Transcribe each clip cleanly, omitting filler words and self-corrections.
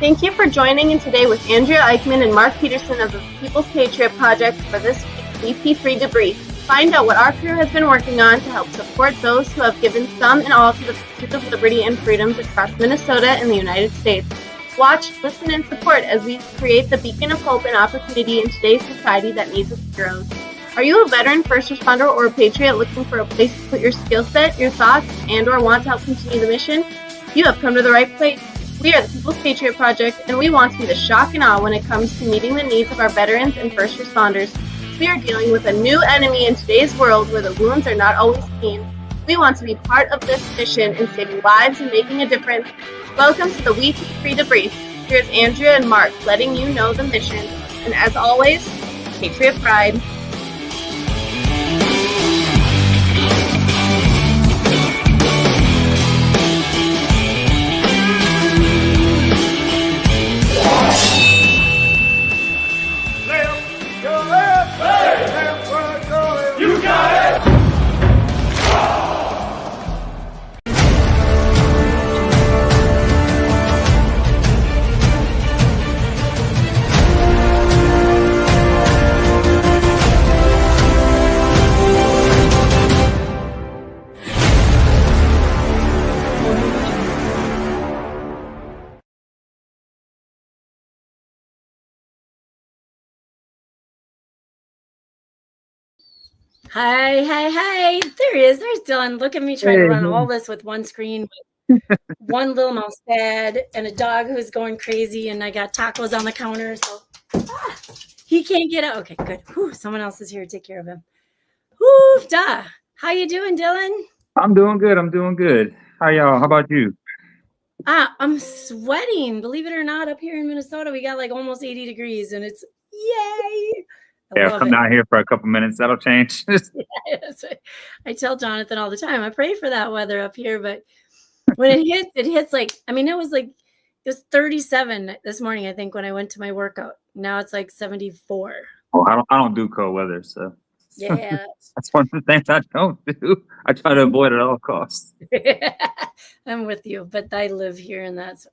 Thank you for joining in today with Andrea Eichmann and Mark Peterson of the People's Patriot Project for this week's WeP3 Debrief. Find out what our crew has been working on to help support those who have given some and all to the pursuit of liberty and freedoms across Minnesota and the United States. Watch, listen, and support as we create the beacon of hope and opportunity in today's society that needs its heroes. Are you a veteran, first responder, or a patriot looking for a place to put your skill set, your thoughts, and or want to help continue the mission? You have come to the right place. We are the People's Patriot Project, and we want to be the shock and awe when it comes to meeting the needs of our veterans and first responders. We are dealing with a new enemy in today's world where the wounds are not always seen. We want to be part of this mission in saving lives and making a difference. Welcome to the WeP3 Debrief. Here's Andrea and Mark letting you know the mission. And as always, Patriot Pride. Hi. There he is. There's Dylan. Look at me trying to run all this with one screen, with one little mouse pad and a dog who's going crazy, and I got tacos on the counter, so he can't get out. Okay, good. Whew, someone else is here to take care of him. Whew, duh. How you doing, Dylan? I'm doing good. How y'all? How about you? I'm sweating. Believe it or not, up here in Minnesota, we got like almost 80 degrees, and it's yay. Yeah, come down here for a couple minutes. That'll change. Yes. I tell Jonathan all the time, I pray for that weather up here, but when it hits like, I mean, it was 37 this morning, I think, when I went to my workout. Now it's like 74. Oh, I don't do cold weather, so yeah. that's one of the things I don't do. I try to avoid it at all costs. I'm with you, but I live here, and that's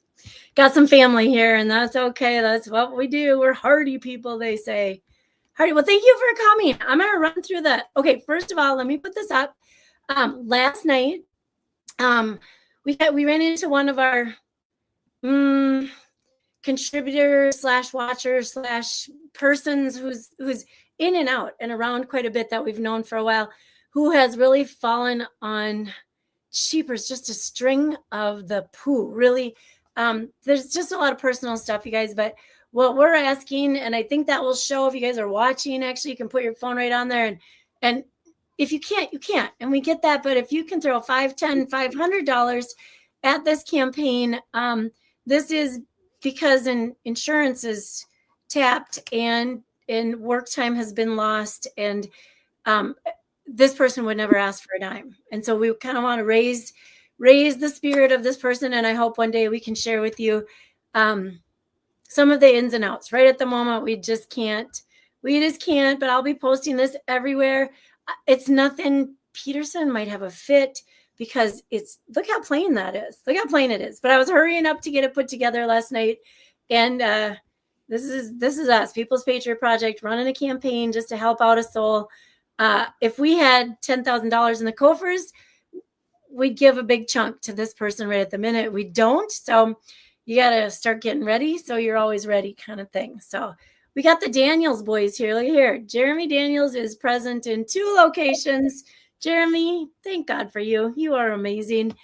got some family here, and that's okay. That's what we do. We're hardy people, they say. Hardy. Well, thank you for coming. I'm going to run through that. Okay, first of all, let me put this up. Last night, we ran into one of our contributors / watchers / persons who's in and out and around quite a bit that we've known for a while, who has really fallen on cheapers, just a string of the poo. Really, there's just a lot of personal stuff, you guys, but what we're asking, and I think that will show if you guys are watching, actually, you can put your phone right on there, and if you can't, you can't, and we get that, but if you can throw $5, $10, $500 at this campaign, this is because insurance is tapped and work time has been lost, and this person would never ask for a dime, and so we kind of want to raise the spirit of this person, and I hope one day we can share with you some of the ins and outs. Right at the moment, we just can't, but I'll be posting this everywhere. It's nothing. Peterson might have a fit because look how plain that is. Look how plain it is. But I was hurrying up to get it put together last night. And this is us, People's Patriot Project, running a campaign just to help out a soul. If we had $10,000 in the coffers, we'd give a big chunk to this person right at the minute. We don't. So you got to start getting ready so you're always ready, kind of thing. So we got the Daniels boys here. Look here. Jeremy Daniels is present in 2 locations. Jeremy, thank God for you. You are amazing.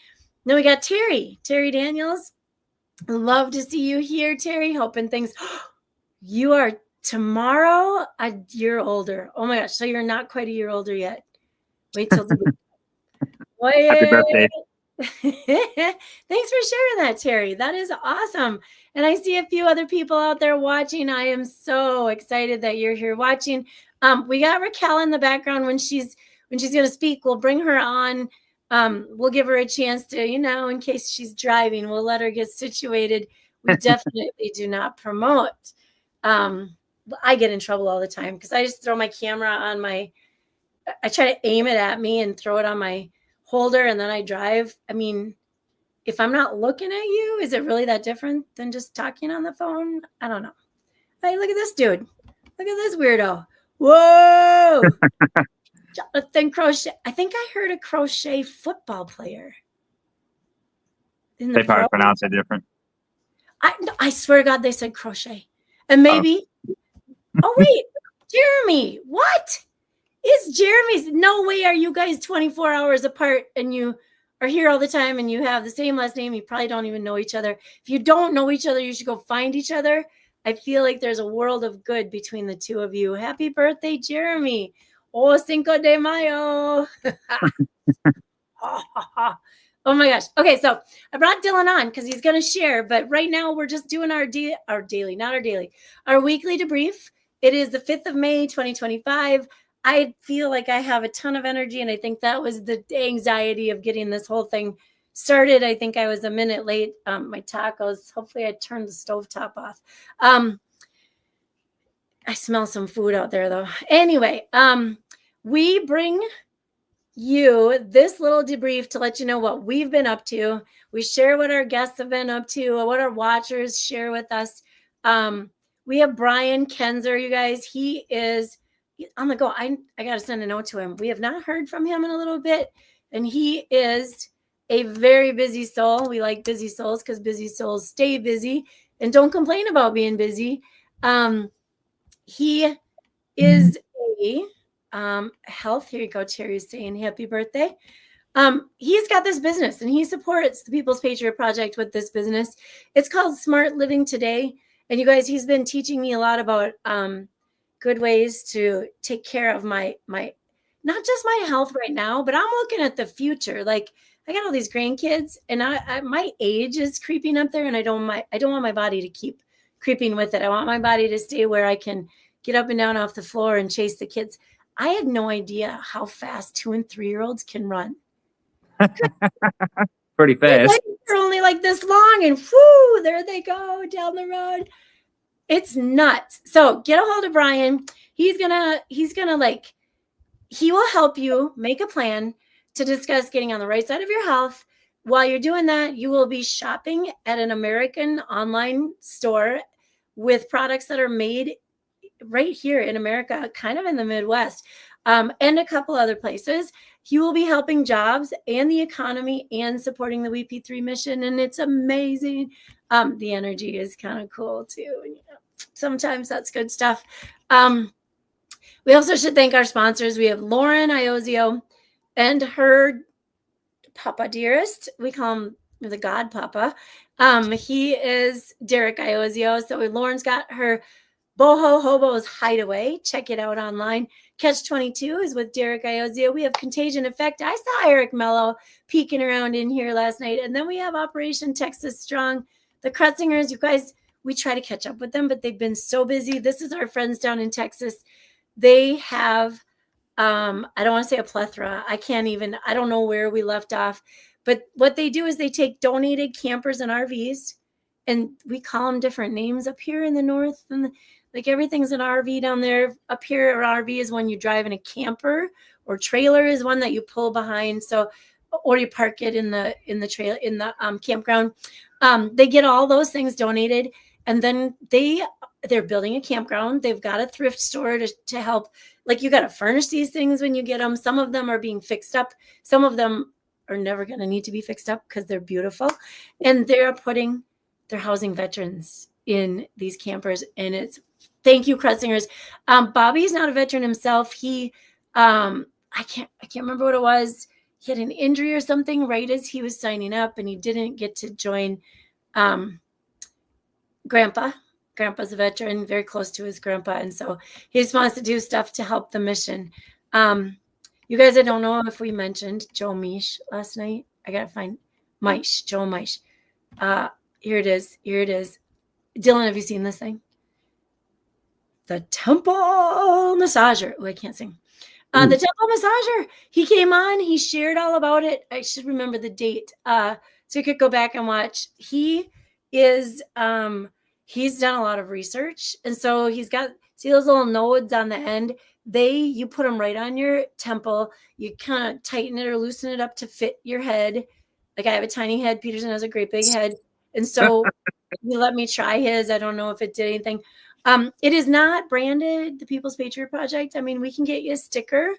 Then we got Terry Daniels. Love to see you here, Terry. Hoping things. You are tomorrow a year older. Oh my gosh. So you're not quite a year older yet. Wait till the Happy birthday. Thanks for sharing that, Terry. That is awesome. And I see a few other people out there watching. I am so excited that you're here watching. We got Raquel in the background. When she's going to speak, we'll bring her on. We'll give her a chance to, in case she's driving, we'll let her get situated. We definitely do not promote. I get in trouble all the time because I just throw my camera on I try to aim it at me and throw it on my holder, and then I drive. I mean, if I'm not looking at you, is it really that different than just talking on the phone? I don't know. Hey, look at this dude. Look at this weirdo. Whoa. Jonathan Crochet. I think I heard a crochet football player. They probably pronounce it different. I swear to God, they said crochet. And maybe, oh wait, Jeremy, what? Is Jeremy's, no way are you guys 24 hours apart and you are here all the time and you have the same last name. You probably don't even know each other. If you don't know each other, you should go find each other. I feel like there's a world of good between the two of you. Happy birthday, Jeremy. Oh, Cinco de Mayo. Oh my gosh. Okay, so I brought Dylan on because he's going to share, but right now we're just doing our weekly debrief. It is the 5th of May, 2025. I feel like I have a ton of energy, and I think that was the anxiety of getting this whole thing started. I think I was a minute late. My tacos, hopefully I turned the stovetop off. I smell some food out there though. Anyway, we bring you this little debrief to let you know what we've been up to. We share what our guests have been up to, what our watchers share with us. We have Brian Kenzer, you guys. He is on the go. I got to send a note to him. We have not heard from him in a little bit, and he is a very busy soul. We like busy souls because busy souls stay busy and don't complain about being busy. He is a health. Here you go. Terry's saying happy birthday. He's got this business and he supports the People's Patriot Project with this business. It's called Smart Living Today. And you guys, he's been teaching me a lot about good ways to take care of my not just my health right now, but I'm looking at the future. Like I got all these grandkids and my age is creeping up there and I don't want my body to keep creeping with it. I want my body to stay where I can get up and down off the floor and chase the kids. I had no idea how fast 2 and 3-year-olds can run. Pretty fast. They're only like this long and whoo, there they go down the road. It's nuts. So get a hold of Brian. He will help you make a plan to discuss getting on the right side of your health. While you're doing that, you will be shopping at an American online store with products that are made right here in America, kind of in the Midwest, and a couple other places. He will be helping jobs and the economy and supporting the WeP3 mission, and it's amazing. The energy is kind of cool too. And, sometimes that's good stuff. We also should thank our sponsors. We have Lauren Iozio and her Papa Dearest. We call him the God Papa. He is Derek Iozio. So Lauren's got her Boho Hobo's Hideaway. Check it out online. Catch 22 is with Derek Iozio. We have Contagion Effect. I saw Eric Mello peeking around in here last night. And then we have Operation Texas Strong. The Krutzingers, you guys, we try to catch up with them, but they've been so busy. This is our friends down in Texas. They have, I don't want to say a plethora. I don't know where we left off. But what they do is they take donated campers and RVs, and we call them different names up here in the north. And like everything's an RV down there. Up here, an RV is when you drive in a camper, or trailer is one that you pull behind. So, or you park it in the campground. They get all those things donated, and then they're building a campground. They've got a thrift store to help. Like you got to furnish these things when you get them. Some of them are being fixed up. Some of them are never going to need to be fixed up because they're beautiful, and they're housing veterans in these campers, and it's thank you, Krutzingers. Bobby's not a veteran himself. He, I can't remember what it was. He had an injury or something right as he was signing up, and he didn't get to join. Grandpa's a veteran, very close to his grandpa, and so he just wants to do stuff to help the mission. You guys, I don't know if we mentioned Joe Mish last night. I gotta find Joe Mish. Here it is. Dylan, have you seen this thing? The Temple Massager. Oh, I can't sing. The Temple Massager. He came on. He shared all about it. I should remember the date. So you could go back and watch. He is. He's done a lot of research, and so he's got those little nodes on the end. You put them right on your temple. You kind of tighten it or loosen it up to fit your head. Like I have a tiny head. Peterson has a great big head. And so he let me try his. I don't know if it did anything. It is not branded the People's Patriot Project. I mean, we can get you a sticker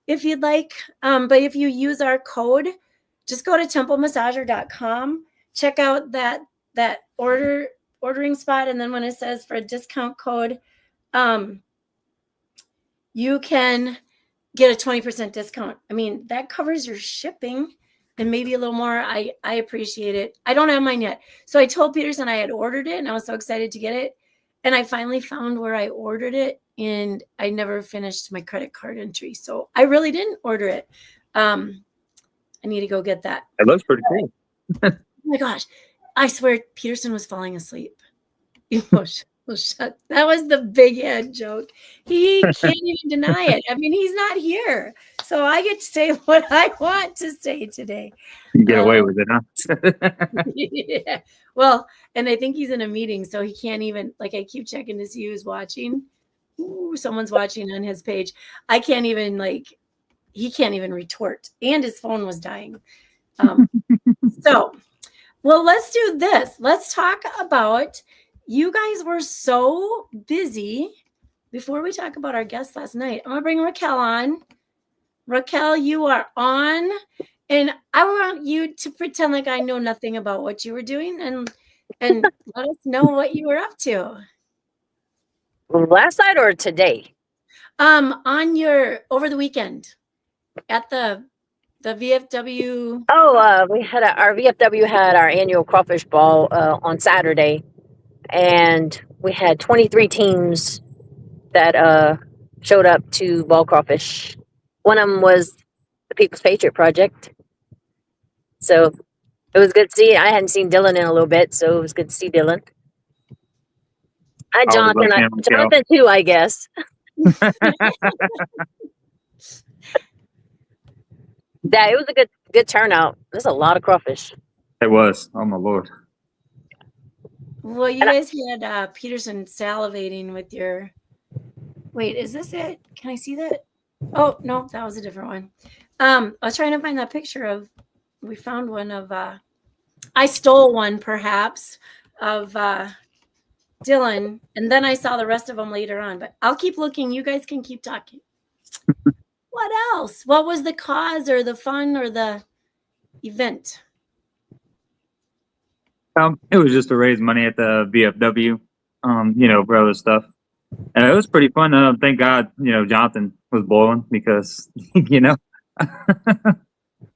if you'd like. But if you use our code, just go to templemassager.com, check out that ordering spot. And then when it says for a discount code, you can get a 20% discount. I mean, that covers your shipping and maybe a little more. I appreciate it. I don't have mine yet. So I told Peterson I had ordered it and I was so excited to get it. And I finally found where I ordered it and I never finished my credit card entry. So I really didn't order it. I need to go get that. It looks pretty cool. Oh my gosh. I swear Peterson was falling asleep. Shut. That was the big head joke. He can't even deny it. I mean, he's not here. So I get to say what I want to say today. You get away with it, huh? Yeah. Well, and I think he's in a meeting, so he can't even, like, I keep checking to see who's watching. Ooh, someone's watching on his page. I can't even, like, he can't even retort. And his phone was dying. So, well, let's do this. Let's talk about, you guys were so busy. Before we talk about our guest last night, I'm going to bring Raquel on. Raquel, you are on. And I want you to pretend like I know nothing about what you were doing and let us know what you were up to. Last night or today? On your over the weekend at the VFW. Oh, we had our VFW had our annual crawfish ball on Saturday, and we had 23 teams that showed up to ball crawfish. One of them was the People's Patriot Project. So it was good to see. I hadn't seen Dylan in a little bit, so it was good to see Dylan. Hi, Jonathan. Jonathan too, I guess. Yeah, it was a good turnout. There's a lot of crawfish. It was. Oh my Lord. Well, you guys had Peterson salivating with your. Wait, is this it? Can I see that? Oh no, that was a different one. I was trying to find that picture of. We found one of. I stole one, perhaps, of Dylan, and then I saw the rest of them later on. But I'll keep looking. You guys can keep talking. What else? What was the cause or the fun or the event? It was just to raise money at the VFW, for other stuff. And it was pretty fun. Thank God, Jonathan was boiling because,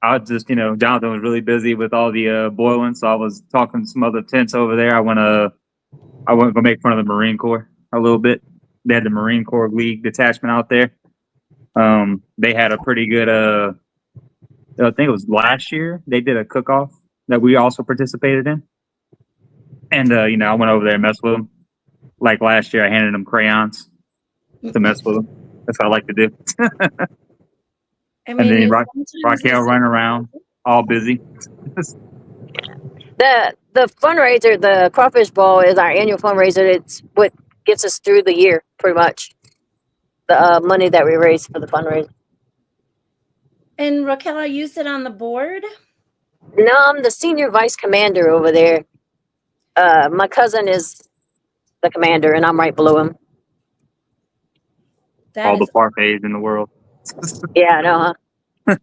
I was just, Jonathan was really busy with all the boiling. So I was talking to some other tents over there. I went to go make fun of the Marine Corps a little bit. They had the Marine Corps League detachment out there. They had a pretty good, I think it was last year, they did a cook-off that we also participated in. And, I went over there and messed with them. Like last year, I handed them crayons to mess with them. That's what I like to do. I mean, and then Raquel running around, all busy. The fundraiser, the crawfish ball, is our annual fundraiser. It's what gets us through the year, pretty much. The money that we raise for the fundraiser. And Raquel, you sit on the board? No, I'm the senior vice commander over there. My cousin is the commander, and I'm right below him. All the parfaits in the world. Yeah, I know, huh?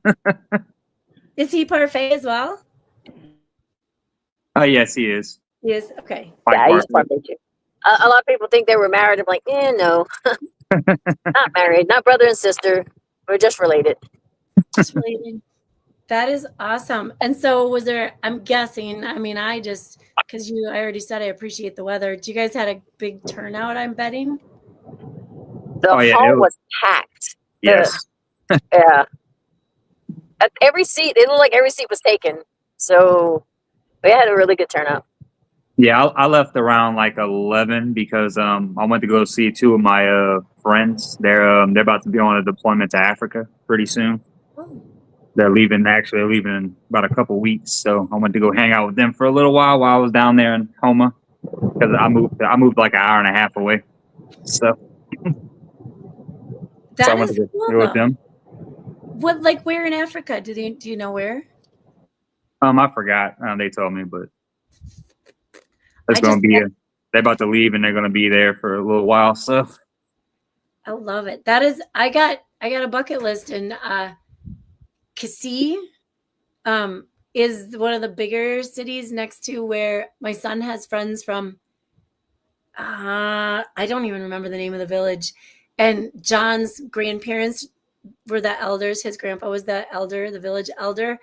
Is he parfait as well? Oh, yes, he is. Yes. Okay. Yeah, he's parfait too. A lot of people think they were married. I'm like, no. Not married, not brother and sister. We're just related. Just related. That is awesome. And so was there, I'm guessing, I mean, because I already said I appreciate the weather. Do you guys had a big turnout, I'm betting? The hall was packed. Yes. Yeah. At every seat, it looked like every seat was taken. So we had a really good turnout. Yeah, I left around like 11 because I went to go see two of my friends. They're about to be on a deployment to Africa pretty soon. Oh. They're leaving in about a couple weeks. So I went to go hang out with them for a little while I was down there in Homa because I moved like an hour and a half away. So that is cool. With them. What, like where in Africa? Do you know where? I forgot. They told me, but it's I going to just- be. They're about to leave, and they're going to be there for a little while. So I love it. That is, I got a bucket list, and Cassis is one of the bigger cities next to where my son has friends from. I don't even remember the name of the village. And John's grandparents were the elders. His grandpa was the elder, the village elder.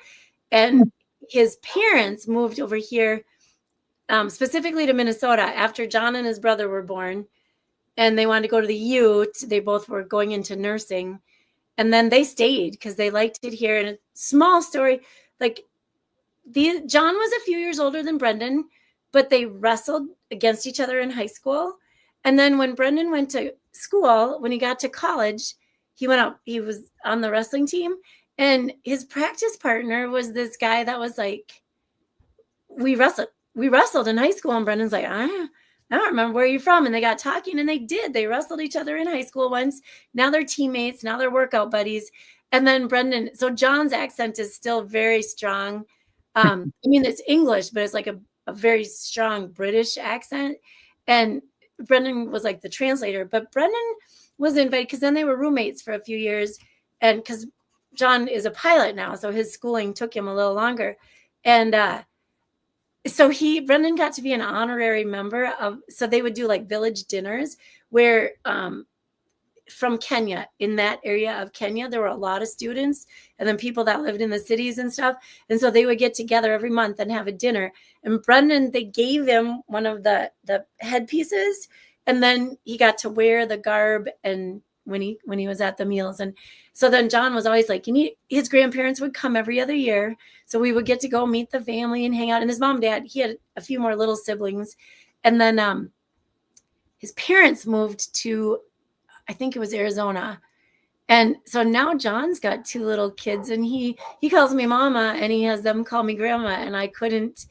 And his parents moved over here, specifically to Minnesota, after John and his brother were born. And they wanted to go to the U. They both were going into nursing. And then they stayed because they liked it here. And a small story, like John was a few years older than Brendan, but they wrestled against each other in high school. And then when Brendan went to school, when he got to college, he went out, he was on the wrestling team, and his practice partner was this guy that was like, we wrestled in high school. And Brendan's like, I don't remember where you're from. And they got talking, and they wrestled each other in high school once. Now they're teammates. Now they're workout buddies. And then Brendan, so John's accent is still very strong. I mean, it's English, but it's like a very strong British accent. And Brendan was like the translator, but Brendan was invited because then they were roommates for a few years. And because John is a pilot now, so his schooling took him a little longer. And so Brendan got to be an honorary member of, so they would do like village dinners where from Kenya, in that area of Kenya, there were a lot of students and then people that lived in the cities and stuff. And so they would get together every month and have a dinner. And Brendan, they gave him one of the headpieces, and then he got to wear the garb and when he was at the meals. And so then John was always like, his grandparents would come every other year. So we would get to go meet the family and hang out. And his mom and dad, he had a few more little siblings. And then his parents moved to, I think it was Arizona. And so now John's got 2 little kids, and he calls me mama, and he has them call me grandma. And I couldn't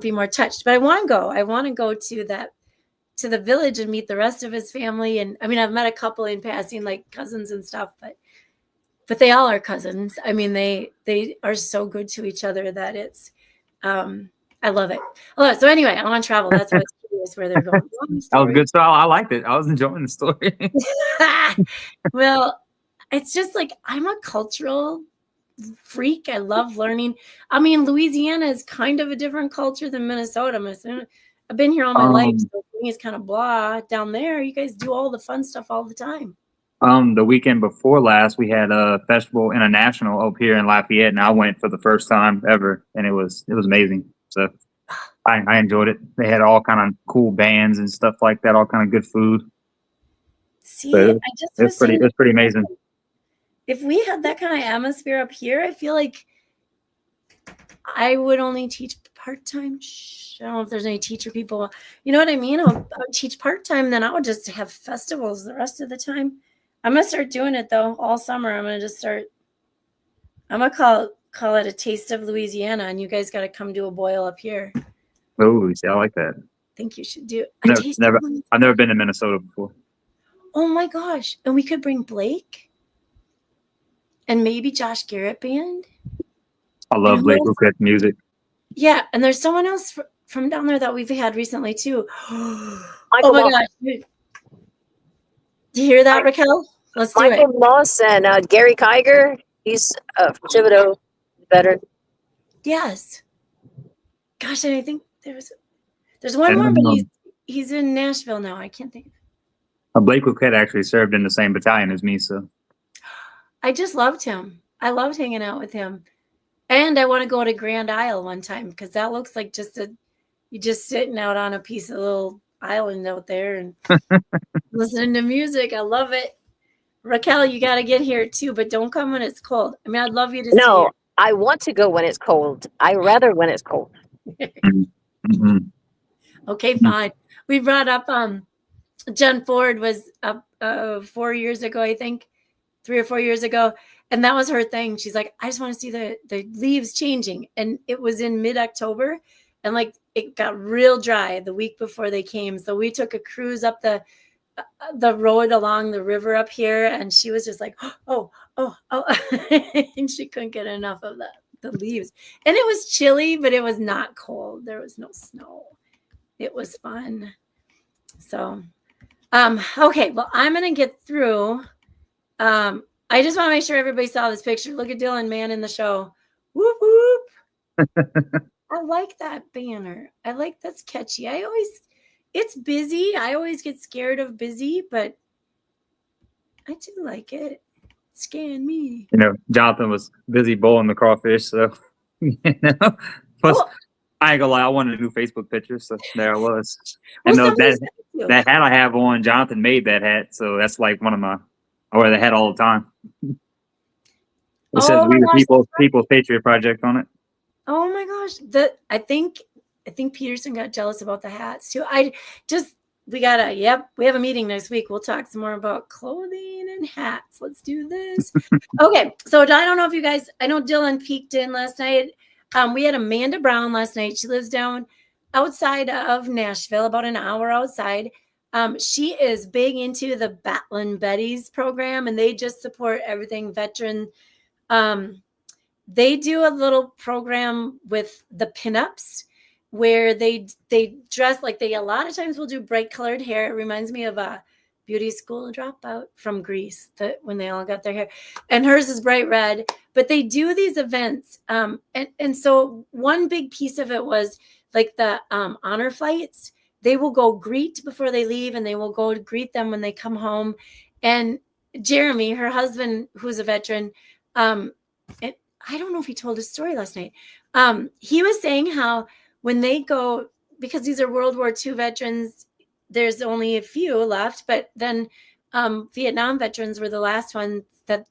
be more touched, but I want to go. I want to go to the village and meet the rest of his family. And I mean, I've met a couple in passing, like cousins and stuff, but they all are cousins. I mean, they are so good to each other that it's, I love it. So anyway, I want to travel. That's why I was curious where they're going. that was good. So I liked it. I was enjoying the story. Well, it's just like, I'm a cultural freak. I love learning. I mean, Louisiana is kind of a different culture than Minnesota. I've been here all my life, so for me it's kind of blah. Down there, you guys do all the fun stuff all the time. The weekend before last, we had a festival international up here in Lafayette, and I went for the first time ever, and it was amazing. So I enjoyed it. They had all kind of cool bands and stuff like that, all kind of good food. See, So I just was saying, it's pretty amazing. if we had that kind of atmosphere up here, I feel like I would only teach part-time. I don't know if there's any teacher people. You know what I mean? I'll teach part-time, then I would just have festivals the rest of the time. I'm going to start doing it, though, all summer. I'm going to call it a taste of Louisiana, and you guys got to come do a boil up here. Oh, see, I like that. I think you should do I've never been to Minnesota before. Oh my gosh. And we could bring Blake and maybe Josh Garrett band. I love Blake Luquette's music. Yeah. And there's someone else from down there that we've had recently too. Oh my gosh. Do you hear that, Raquel? Let's do Michael it. Moss and Gary Kiger. He's a Thibodeau veteran. Yes. Gosh, and I think there's one more, but he's in Nashville now. I can't think. Blake Luquette actually served in the same battalion as me, so I just loved him. I loved hanging out with him. And I want to go to Grand Isle one time because that looks like you're just sitting out on a piece of little island out there and listening to music. I love it. Raquel, you got to get here too, but don't come when it's cold. I mean, I'd love you to see it. No, I want to go when it's cold. I rather when it's cold. mm-hmm. Okay, fine. We brought up Jen Ford was up 4 years ago, I think, 3 or 4 years ago. And that was her thing. She's like, I just want to see the leaves changing. And it was in mid-October. And like it got real dry the week before they came. So we took a cruise up the road along the river up here. And she was just like, oh. And she couldn't get enough of that. the leaves. And it was chilly, but it was not cold. There was no snow. It was fun. So, okay, well, I'm going to get through. I just want to make sure everybody saw this picture. Look at Dylan, man in the show. Whoop, whoop. I like that banner. I like that's catchy. It's busy. I always get scared of busy, but I do like it. Scan me. Jonathan was busy bowling the crawfish, so Plus, I ain't gonna lie, I wanted a new Facebook picture, so there I was. Well, And that hat I have on, Jonathan made that hat, so that's like one of my. I wear the hat all the time. It says "We the People Patriot Project" on it. Oh my gosh! I think Peterson got jealous about the hats too. We have a meeting next week. We'll talk some more about clothing and hats. Let's do this. Okay, so I don't know if you guys. I know Dylan peeked in last night. We had Amanda Brown last night. She lives down outside of Nashville, about an hour outside. She is big into the Batlin Betties program, and they just support everything veteran. They do a little program with the pinups where they dress like they a lot of times will do bright colored hair. It reminds me of a beauty school dropout from Greece, that when they all got their hair, and hers is bright red. But they do these events, and so one big piece of it was like the honor flights. They will go greet before they leave, and they will go greet them when they come home. And Jeremy, her husband, who's a veteran, and I don't know if he told his story last night. He was saying how when they go, because these are World War II veterans, there's only a few left, but then Vietnam veterans were the last one that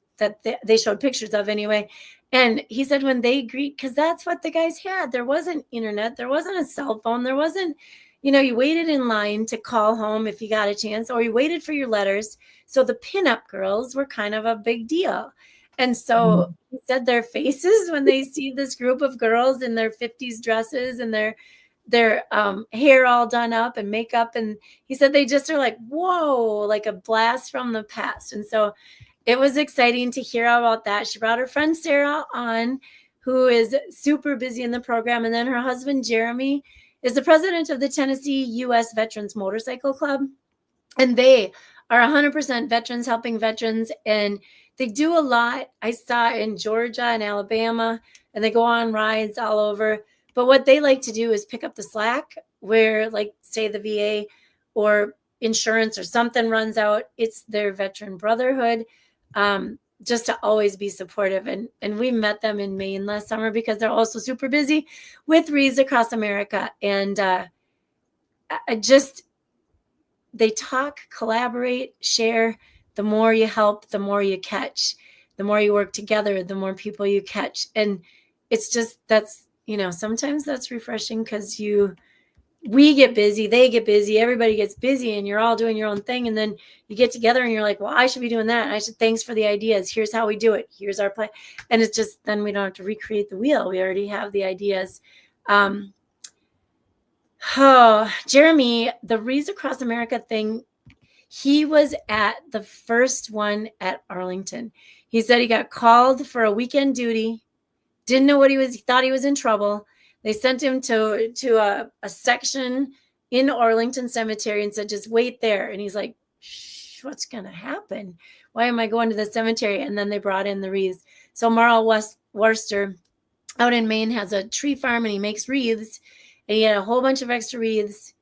they showed pictures of anyway. And he said when they greet, because that's what the guys had. There wasn't internet. There wasn't a cell phone. There wasn't, you waited in line to call home if you got a chance, or you waited for your letters. So the pinup girls were kind of a big deal. And so he said their faces when they see this group of girls in their 50s dresses and their hair all done up and makeup. And he said they just are like, whoa, like a blast from the past. And so it was exciting to hear about that. She brought her friend Sarah on, who is super busy in the program. And then her husband, Jeremy, is the president of the Tennessee U.S. Veterans Motorcycle Club. And they are 100% veterans helping veterans. And they do a lot. I saw in Georgia and Alabama, and they go on rides all over. But what they like to do is pick up the slack where, like, say the VA or insurance or something runs out. It's their veteran brotherhood, just to always be supportive. And we met them in Maine last summer because they're also super busy with wreaths across America. And they talk, collaborate, share. The more you help, the more you catch. The more you work together, the more people you catch. And it's just, that's, sometimes that's refreshing because we get busy, they get busy, everybody gets busy, and you're all doing your own thing. And then you get together and you're like, well, I should be doing that. And thanks for the ideas. Here's how we do it. Here's our plan. And it's just, then we don't have to recreate the wheel. We already have the ideas. Jeremy, the Wreaths Across America thing, he was at the first one at Arlington. He said he got called for a weekend duty, didn't know what he thought he was in trouble. They sent him to a section in Arlington Cemetery and said, just wait there. And he's like, what's going to happen? Why am I going to the cemetery? And then they brought in the wreaths. So Marl Worcester out in Maine has a tree farm, and he makes wreaths. And he had a whole bunch of extra wreaths,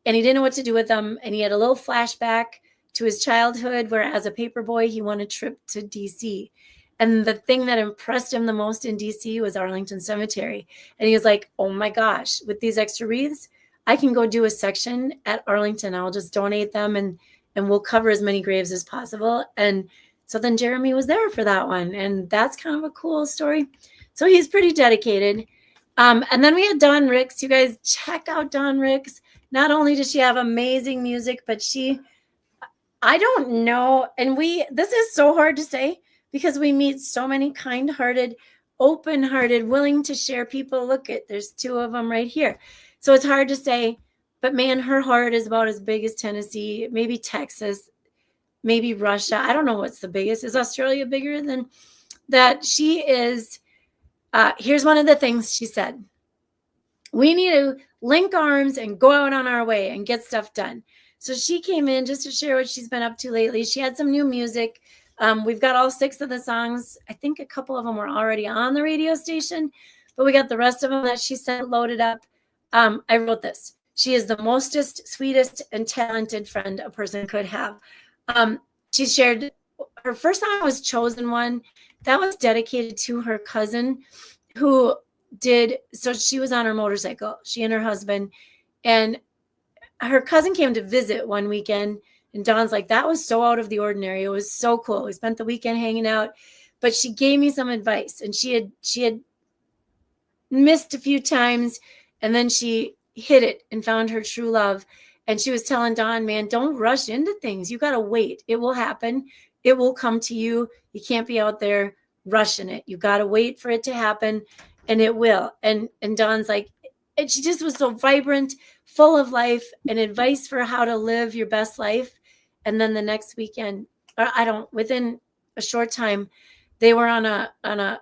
and he didn't know what to do with them. And he had a little flashback to his childhood where, as a paper boy, he won a trip to DC. And the thing that impressed him the most in DC was Arlington Cemetery. And he was like, oh my gosh, with these extra wreaths, I can go do a section at Arlington. I'll just donate them, and we'll cover as many graves as possible. And so then Jeremy was there for that one. And that's kind of a cool story. So he's pretty dedicated. And then we had Dawn Ricks. You guys check out Dawn Ricks. Not only does she have amazing music, but I don't know. And this is so hard to say because we meet so many kind-hearted, open-hearted, willing to share people. Look, there's two of them right here. So it's hard to say, but man, her heart is about as big as Tennessee, maybe Texas, maybe Russia. I don't know what's the biggest. Is Australia bigger than that? She is Here's one of the things she said. We need to link arms and go out on our way and get stuff done. So she came in just to share what she's been up to lately. She had some new music. We've got all 6 of the songs. I think a couple of them were already on the radio station, but we got the rest of them that she sent loaded up. I wrote this. She is the mostest, sweetest, and talented friend a person could have. She shared her first song was Chosen One. That was dedicated to her cousin who so she was on her motorcycle, she and her husband, and her cousin came to visit one weekend, and Dawn's like, that was so out of the ordinary. It was so cool. We spent the weekend hanging out, but she gave me some advice, and she had missed a few times, and then she hit it and found her true love. And she was telling Dawn, man, don't rush into things. You got to wait. It will happen. It will come to you. You can't be out there rushing it. You got to wait for it to happen, and it will. And Dawn's like, and she just was so vibrant, full of life and advice for how to live your best life. And then the next weekend, within a short time, they were on a ride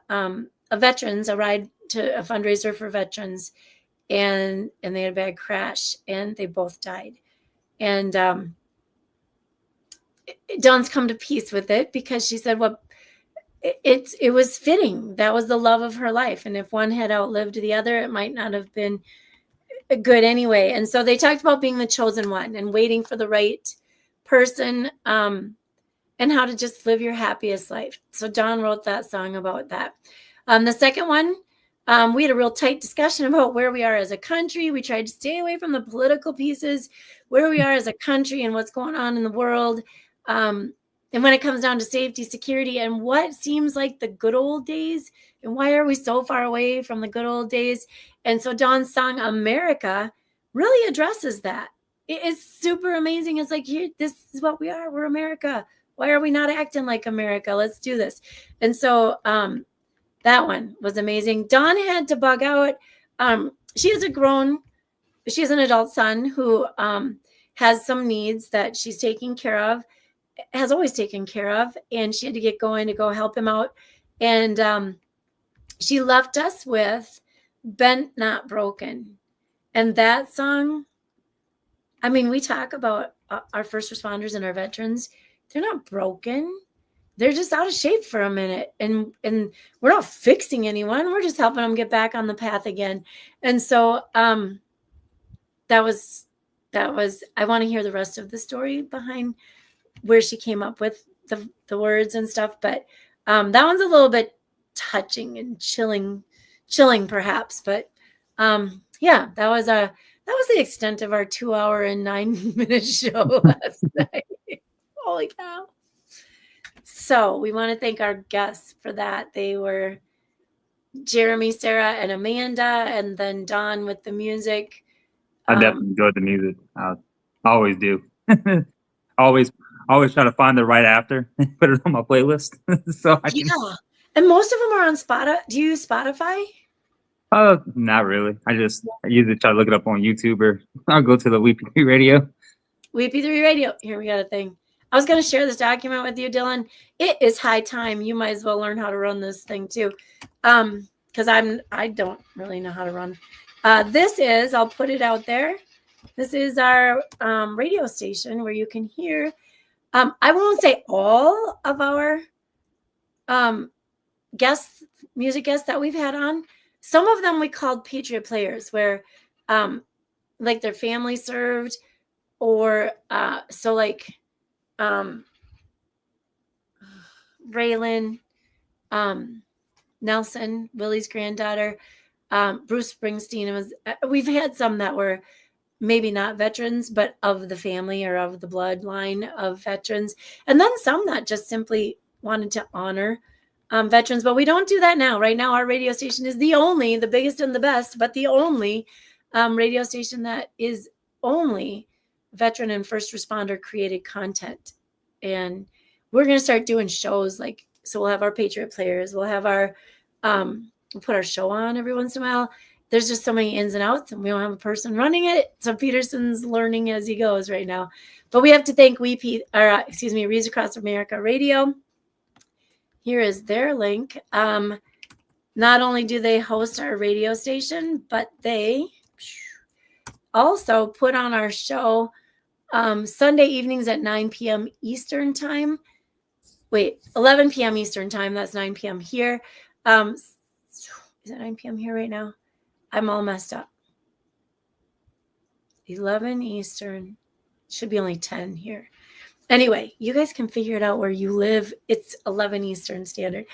to a fundraiser for veterans, and they had a bad crash, and they both died. And Dawn's come to peace with it, because she said, well, it was fitting. That was the love of her life. And if one had outlived the other, it might not have been good anyway. And so they talked about being the chosen one and waiting for the right person, and how to just live your happiest life. So Dawn wrote that song about that. The second one, we had a real tight discussion about where we are as a country. We tried to stay away from the political pieces, where we are as a country and what's going on in the world. And when it comes down to safety, security, and what seems like the good old days, and why are we so far away from the good old days? And so Dawn's song, America, really addresses that. It is super amazing. It's like, here, this is what we are. We're America. Why are we not acting like America? Let's do this. And so that one was amazing. Dawn had to bug out. She has an adult son who has some needs that she's taking care of, has always taken care of, and she had to get going to go help him out. And she left us with Bent Not Broken. And that song, I mean, we talk about our first responders and our veterans. They're not broken. They're just out of shape for a minute. And we're not fixing anyone. We're just helping them get back on the path again. And so that was, I want to hear the rest of the story behind where she came up with the words and stuff. But that one's a little bit touching and chilling perhaps. But yeah, that was the extent of our 2 hour and 9 minute show last night. Holy cow. So we want to thank our guests for that. They were Jeremy, Sarah, and Amanda, and then Dawn with the music. I definitely enjoyed the music. I always do. always try to find the right after, put it on my playlist. So I can... Yeah. And most of them are on Spotify. Do you use Spotify? Not really. I usually try to look it up on YouTube, or I'll go to the WeP3 Radio. WeP3 Radio. Here, we got a thing. I was going to share this document with you, Dylan. It is high time. You might as well learn how to run this thing too. Because I don't really know how to run. This is, I'll put it out there. This is our radio station where you can hear. I won't say all of our music guests that we've had on. Some of them we called Patriot players, where like their family served, or so like Raylan, Nelson, Willie's granddaughter, Bruce Springsteen. We've had some that were maybe not veterans, but of the family or of the bloodline of veterans. And then some that just simply wanted to honor veterans. But we don't do that now. Right now, our radio station is the biggest and the best, but the only radio station that is only veteran and first responder created content. And we're going to start doing shows so we'll have our Patriot players. We'll have we'll put our show on every once in a while. There's just so many ins and outs, and we don't have a person running it. So Peterson's learning as he goes right now. But we have to thank Reads Across America Radio. Here is their link. not only do they host our radio station, but they also put on our show Sunday evenings at 9 p.m. Eastern time. Wait, 11 p.m. Eastern time. That's 9 p.m. here. Is it 9 p.m. here right now? I'm all messed up. 11 Eastern. Should be only 10 here. Anyway, you guys can figure it out where you live. It's 11 Eastern Standard.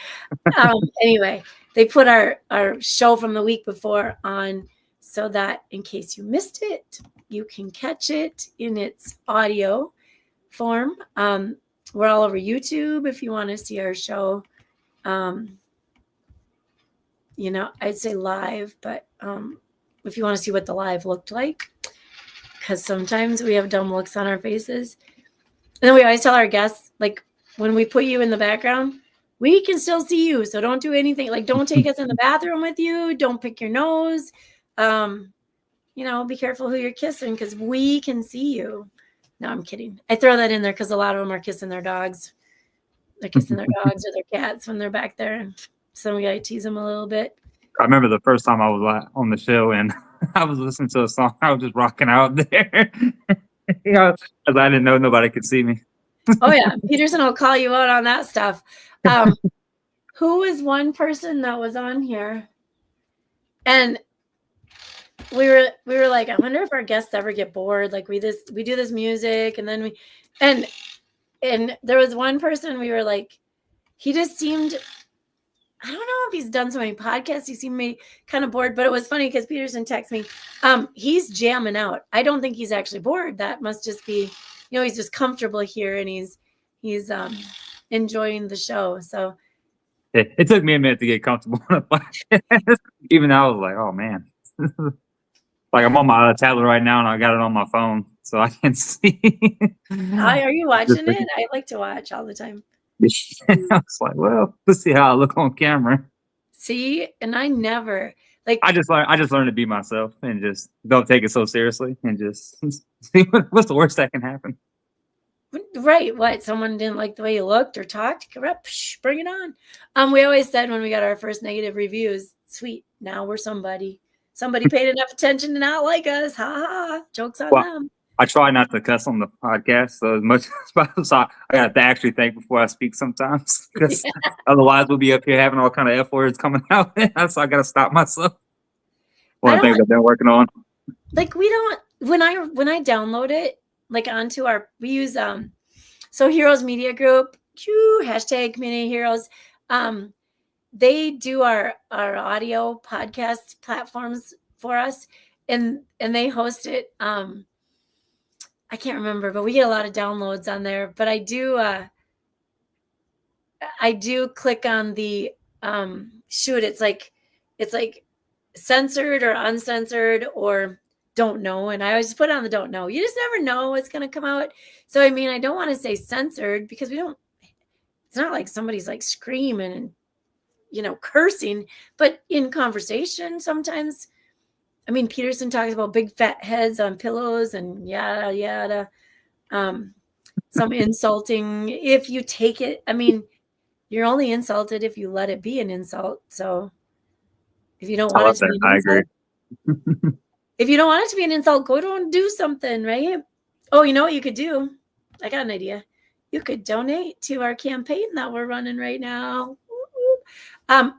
Anyway, they put our show from the week before on so that in case you missed it, you can catch it in its audio form. We're all over YouTube if you want to see our show. You know, I'd say live, but if you want to see what the live looked like, because sometimes we have dumb looks on our faces. And then we always tell our guests, like, when we put you in the background, we can still see you. So don't do anything. Like, don't take us in the bathroom with you. Don't pick your nose. You know, be careful who you're kissing because we can see you. No, I'm kidding. I throw that in there because a lot of them are kissing their dogs. They're kissing their dogs or their cats when they're back there. And so we got to tease them a little bit. I remember the first time I was on the show and I was listening to a song. I was just rocking out there. You know, because I didn't know nobody could see me. Oh, yeah. Peterson will call you out on that stuff. Who is one person that was on here? And we were like, I wonder if our guests ever get bored. Like we do this music and then and there was one person we were like, he just seemed, I don't know if he's done so many podcasts. He seemed maybe kind of bored, but it was funny because Peterson texted me. He's jamming out. I don't think he's actually bored. That must just be, you know, he's just comfortable here and he's enjoying the show. So it took me a minute to get comfortable. Even though I was like, oh man. Like I'm on my tablet right now and I got it on my phone so I can see. Are you watching it? I like to watch all the time. I was like, well, let's see how I look on camera. See, and I never like. I just learned to be myself and just don't take it so seriously and just see what's the worst that can happen. Right? What? Someone didn't like the way you looked or talked? Bring it on. We always said when we got our first negative reviews, sweet. Now we're somebody. Somebody paid enough attention to not like us. Ha ha. Jokes on them. I try not to cuss on the podcast, so as much as possible, I got to actually think before I speak sometimes, because otherwise we'll be up here having all kind of F words coming out. So I got to stop myself. One of the things I've been working on. Like we don't when I download it like onto our we use so Heroes Media Group hashtag Community Heroes. They do our audio podcast platforms for us, and they host it. I can't remember, but we get a lot of downloads on there. But I do click on the it's like censored or uncensored or don't know, and I always put on the don't know. You just never know what's going to come out. So I mean, I don't want to say censored because it's not like somebody's like screaming and, you know, cursing, but in conversation sometimes. I mean, Peterson talks about big fat heads on pillows and yada yada. Some insulting. If you take it, I mean, you're only insulted if you let it be an insult. So if you don't want it to be an insult, if you don't want it to be an insult, go and do something, right? Oh, you know what you could do? I got an idea. You could donate to our campaign that we're running right now.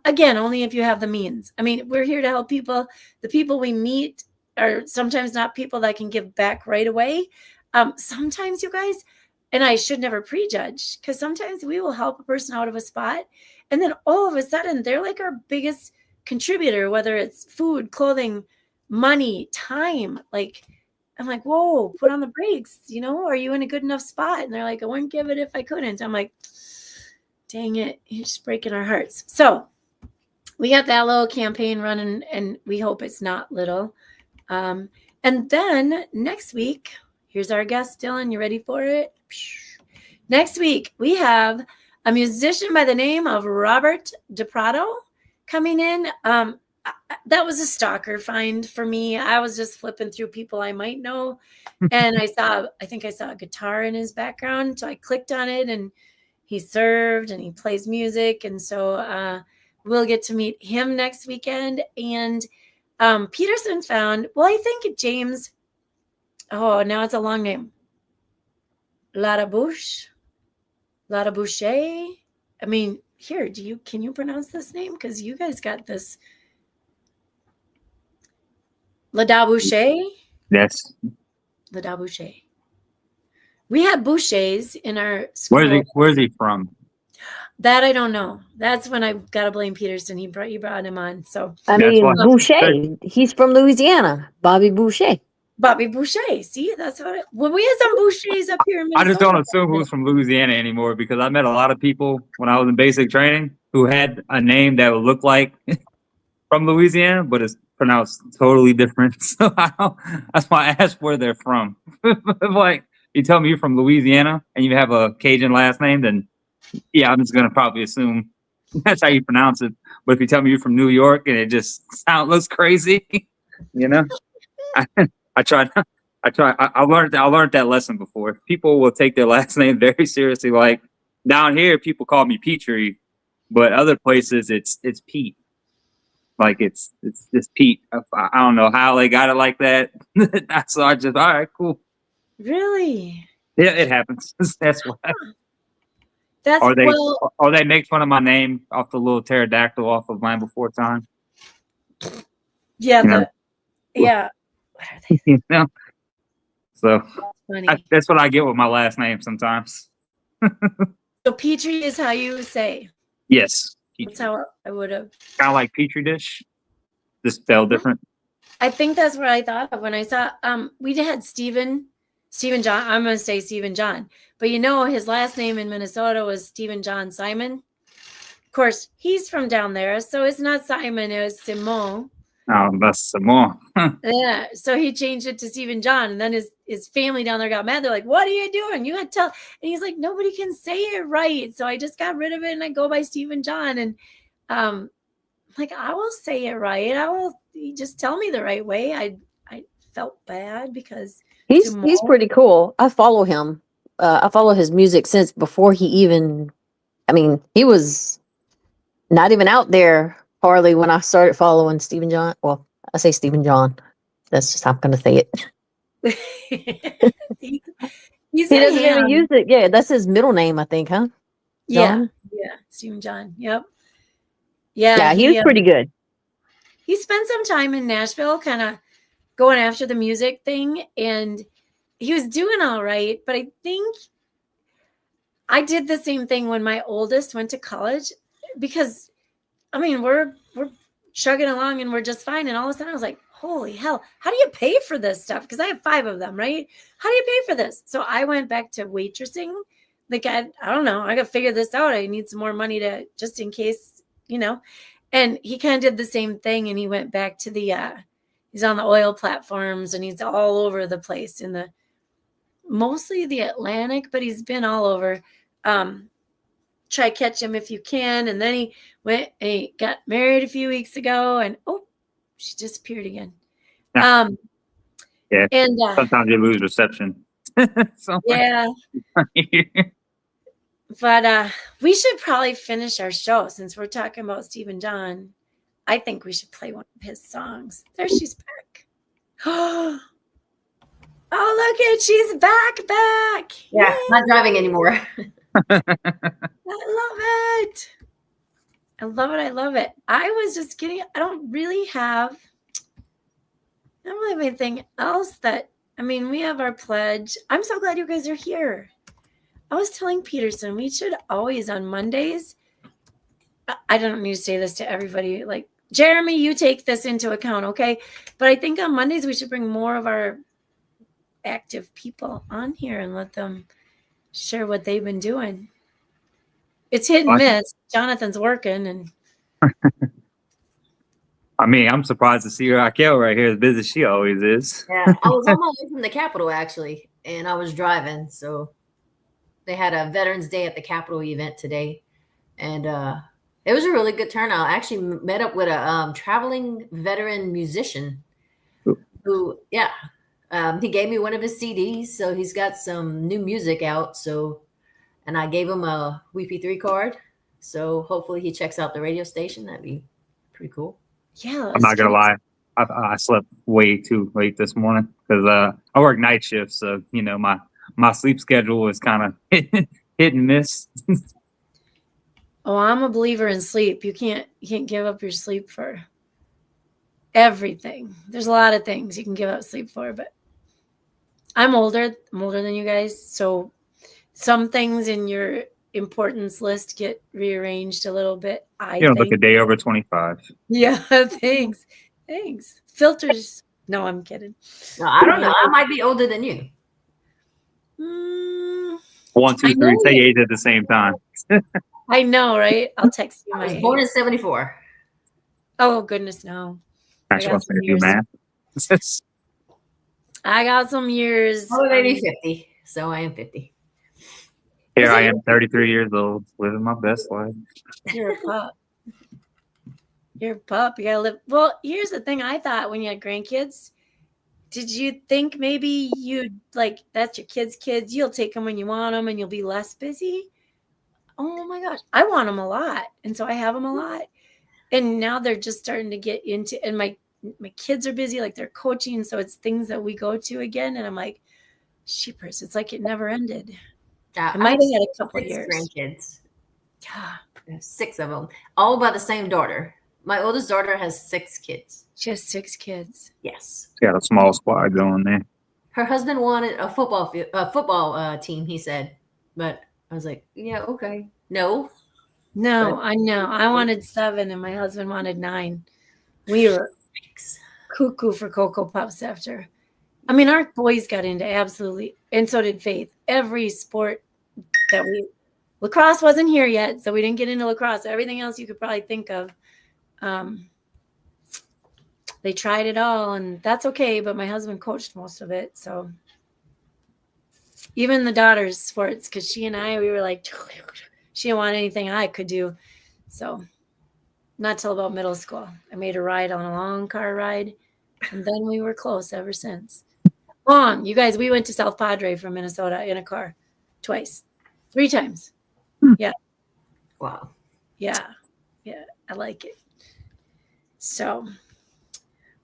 Again, only if you have the means. I mean, we're here to help people. The people we meet are sometimes not people that can give back right away. Sometimes you guys, and I should never prejudge, because sometimes we will help a person out of a spot, and then all of a sudden they're like our biggest contributor, whether it's food, clothing, money, time. Like, I'm like, whoa, put on the brakes. You know, are you in a good enough spot? And they're like, I wouldn't give it if I couldn't. I'm like, dang it, you're just breaking our hearts. So we got that little campaign running, and we hope it's not little. And then next week, here's our guest, Dylan. You ready for it? Next week, we have a musician by the name of Robert DePrato coming in. That was a stalker find for me. I was just flipping through people I might know, and I think I saw a guitar in his background. So I clicked on it, and he served and he plays music. And so we'll get to meet him next weekend. And Peterson found, well, I think James, oh, now it's a long name. Ladabouche. I mean, here, can you pronounce this name? Because you guys got this. Ladabouche? Yes. Ladabouche. We had Bouchers in our school. Where's he from? That I don't know. That's when I gotta blame Peterson. You brought him on. So I That's mean, why- Boucher. He's from Louisiana. Bobby Boucher. Bobby Boucher. See, that's what well, we had some Bouchers up here in Minnesota. I just don't assume who's from Louisiana anymore because I met a lot of people when I was in basic training who had a name that would look like from Louisiana, but it's pronounced totally different. So that's why I asked where they're from. Like, you tell me you're from Louisiana and you have a Cajun last name, then yeah, I'm just gonna probably assume that's how you pronounce it. But if you tell me you're from New York and it just looks crazy, you know, I learned that lesson before. People will take their last name very seriously. Like down here, people call me Petrie, but other places it's Pete. Like it's just Pete. I don't know how they got it like that. So I just all right, cool. Really? Yeah, it happens. That's why. That's Or they make fun of my name off the little pterodactyl off of Land Before Time. yeah, You know? yeah. What are they? You know? So Funny. that's what I get with my last name sometimes. So Petrie is how you say. Yes. That's how I would have. Kind of like Petri dish. Just spelled different. I think that's what I thought of when I saw we had Stephen John. I'm gonna say Stephen John. But you know his last name in Minnesota was Stephen John Simon. Of course, he's from down there, so it's not Simon, it was Simon. Oh, that's some more. Yeah. So he changed it to Stephen John. And then his family down there got mad. They're like, what are you doing? You had to tell. And he's like, nobody can say it right. So I just got rid of it and I go by Stephen John. And like, I will say it right. You just tell me the right way. I felt bad because He's pretty cool. I follow him. I follow his music since before he even, I mean, he was not even out there hardly when I started following Stephen John. Well, I say Stephen John. That's just how I'm going to say it. he doesn't even use it. Yeah, that's his middle name, I think, huh? John? Yeah. Stephen John. Yep. Yeah, he was pretty good. He spent some time in Nashville kind of going after the music thing, and he was doing all right. But I think I did the same thing when my oldest went to college because, I mean, we're chugging along and we're just fine. And all of a sudden I was like, holy hell, how do you pay for this stuff? Because I have 5 of them, right? How do you pay for this? So I went back to waitressing. Like, I don't know. I got to figure this out. I need some more money to, just in case, you know. And he kind of did the same thing. And he went back to he's on the oil platforms and he's all over the place in mostly the Atlantic, but he's been all over. Try catch him if you can. And then he went and he got married a few weeks ago and she disappeared again. Yeah. And Sometimes you lose reception. Yeah. But we should probably finish our show since we're talking about Stephen John. I think we should play one of his songs. There she's back. Oh, look at she's back. Yeah, not driving anymore. I love it. I love it. I was just kidding. I don't really have anything else we have our pledge. I'm so glad you guys are here. I was telling Peterson, we should always on Mondays. I don't need to say this to everybody. Like, Jeremy, you take this into account, okay? But I think on Mondays we should bring more of our active people on here and let them share what they've been doing. It's hit and miss. Jonathan's working and I mean, I'm surprised to see Raquel right here as busy as she always is. Yeah, I was on my way from the Capitol actually, and I was driving. So they had a Veterans Day at the Capitol event today, and it was a really good turnout. I actually met up with a traveling veteran musician who, he gave me one of his CDs, so he's got some new music out. So, and I gave him a WeP3 card. So hopefully he checks out the radio station. That'd be pretty cool. Yeah. I'm not gonna lie. I slept way too late this morning because I work night shifts, so you know my sleep schedule is kind of hit and miss. Oh, I'm a believer in sleep. You can't give up your sleep for everything. There's a lot of things you can give up sleep for, but I'm older. I'm older than you guys, so some things in your importance list get rearranged a little bit. I You know, think. like a day over 25. Yeah, thanks. Filters. No, I'm kidding. No, I don't know. I might be older than you. Mm, 1, 2, I 3. know Say you- age at the same time. I know, right? I'll text you I my was born age. in 74. Oh goodness, no. Actually, got wants me some to do years. math. I got some years. Oh, maybe 50. So I am 50. Here Is I it- am, 33 years old, living my best life. You're a pup. You're a pup. You gotta live. Well, here's the thing. I thought when you had grandkids, did you think maybe you'd like that's your kids? You'll take them when you want them, and you'll be less busy. Oh my gosh, I want them a lot, and so I have them a lot. And now they're just starting to get into. And my kids are busy, like they're coaching, so it's things that we go to again. And I'm like, sheepers, it's like it never ended. I might have had a couple 6 years. grandkids. Yeah, I have 6 of them, all by the same daughter. My oldest daughter has 6 kids. she has 6 kids. Yes. Got a small squad going there. Her husband wanted a football team, he said. But I was like, yeah, okay. No. No, I know. I wanted 7, and my husband wanted 9. We were cuckoo for Cocoa Puffs after. I mean, our boys got into absolutely, and so did Faith. Every sport that lacrosse wasn't here yet, so we didn't get into lacrosse. Everything else you could probably think of. They tried it all, and that's okay, but my husband coached most of it, so even the daughter's sports, because she and I, we were like, she didn't want anything I could do. So not till about middle school. I made her ride on a long car ride, and then we were close ever since. Long. You guys, we went to South Padre from Minnesota in a car twice, 3 times. Yeah. Wow. Yeah. Yeah. I like it. So,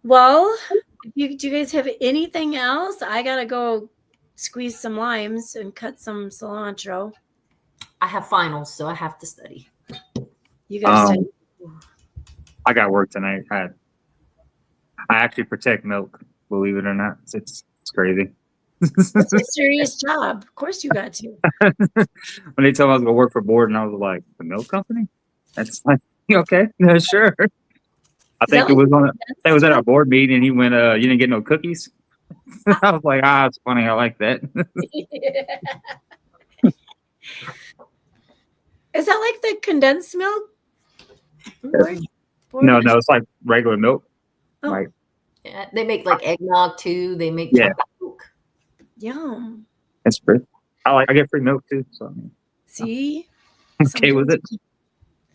well, do you guys have anything else? I got to go squeeze some limes and cut some cilantro. I have finals, so I have to study. You got to study. I got work tonight. I actually protect milk, believe it or not. It's crazy. It's a serious job. Of course you got to. When they told me I was gonna work for Board, and I was like, the milk company? That's like, okay, yeah, sure. I think it was it was at our board meeting, and he went, you didn't get no cookies? I was like, it's funny, I like that. Is that like the condensed milk? No, it's like regular milk. Oh. Like, Yeah, they make like eggnog too. They make Yeah. chocolate milk. Yum. it's free. I get free milk too, so I mean, See? I'm okay with it.